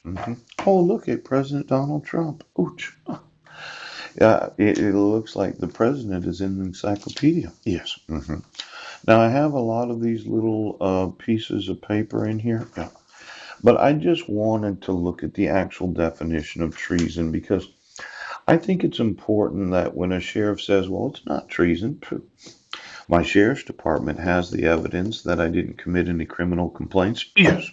Hmm. Oh, look at President Donald Trump. Ouch. Yeah, it looks like the president is in the encyclopedia. Yes. Hmm. Now, I have a lot of these little pieces of paper in here. Yeah. But I just wanted to look at the actual definition of treason because I think it's important that when a sheriff says, well, it's not treason, my sheriff's department has the evidence that I didn't commit any criminal complaints. Yes.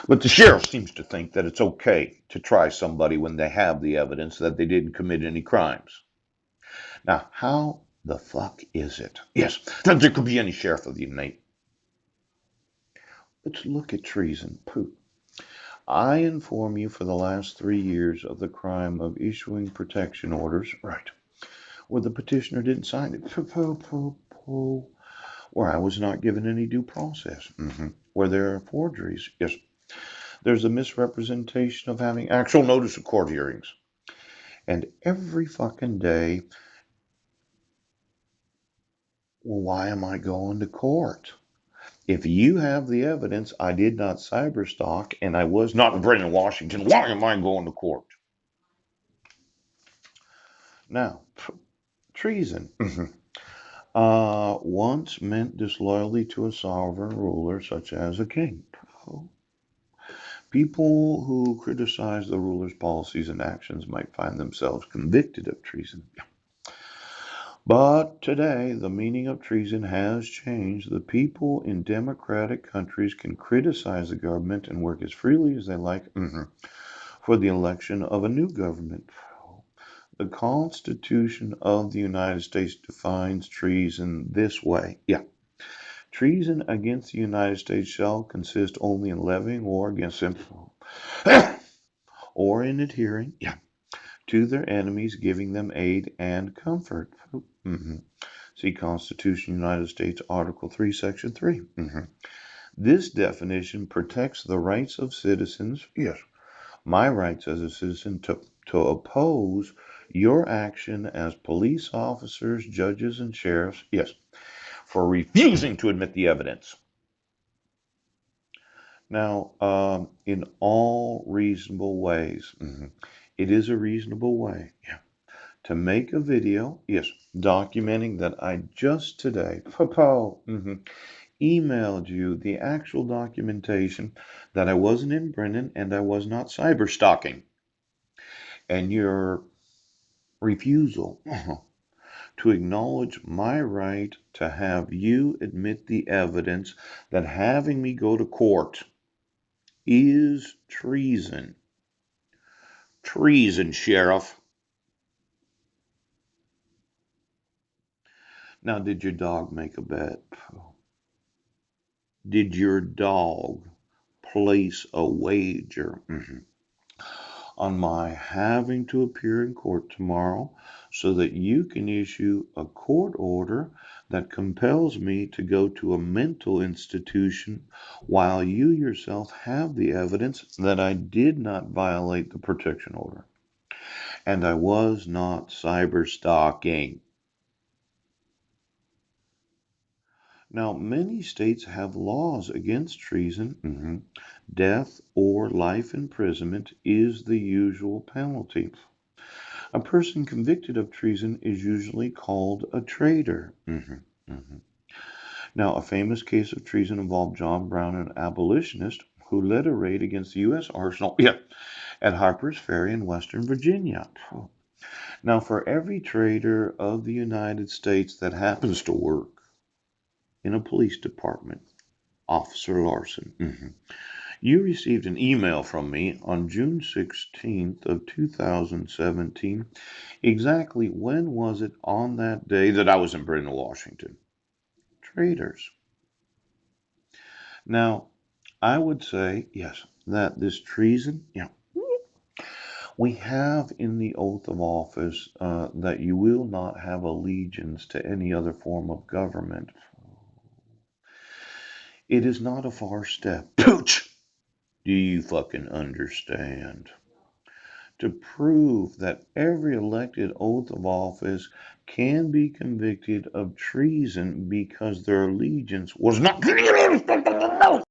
But the sheriff seems to think that it's okay to try somebody when they have the evidence that they didn't commit any crimes. Now, how the fuck is it? Yes, that there could be any sheriff of the United. Let's look at treason. Pooh. I inform you for the last 3 years of the crime of issuing protection orders. Right. Where the petitioner didn't sign it. Pooh, pooh, pooh, pooh. Where I was not given any due process. Where there are forgeries. Yes. There's a misrepresentation of having actual notice of court hearings. And every fucking day, well, why am I going to court? If you have the evidence, I did not cyberstalk and I was not in Brennan, Washington, why am I going to court? Now, treason. Once meant disloyalty to a sovereign ruler such as a king. People who criticize the ruler's policies and actions might find themselves convicted of treason. But today, the meaning of treason has changed. The people in democratic countries can criticize the government and work as freely as they like for the election of a new government. The Constitution of the United States defines treason this way. Yeah. Treason against the United States shall consist only in levying war against them or in adhering to their enemies, giving them aid and comfort. See Constitution, United States, Article 3, Section 3. This definition protects the rights of citizens, yes, my rights as a citizen to oppose your action as police officers, judges, and sheriffs, yes, for refusing to admit the evidence. Now, in all reasonable ways, it is a reasonable way, to make a video, yes, documenting that I just today, emailed you the actual documentation that I wasn't in Brennan and I was not cyber stalking. And your refusal to acknowledge my right to have you admit the evidence that having me go to court is treason. Treason, Sheriff. Now, did your dog make a bet? Did your dog place a wager on my having to appear in court tomorrow so that you can issue a court order that compels me to go to a mental institution while you yourself have the evidence that I did not violate the protection order and I was not cyber stalking? Now, many states have laws against treason. Death or life imprisonment is the usual penalty. A person convicted of treason is usually called a traitor. Now, a famous case of treason involved John Brown, an abolitionist who led a raid against the U.S. Arsenal at Harper's Ferry in Western Virginia. Now, for every traitor of the United States that happens to work in a police department, Officer Larson, you received an email from me on June 16th of 2017. Exactly when was it on that day that I was in Brennan, Washington? Traitors. Now, I would say, yes, that this treason, we have in the oath of office that you will not have allegiance to any other form of government. It is not a far step. Pooch! Do you fucking understand? To prove that every elected oath of office can be convicted of treason because their allegiance was not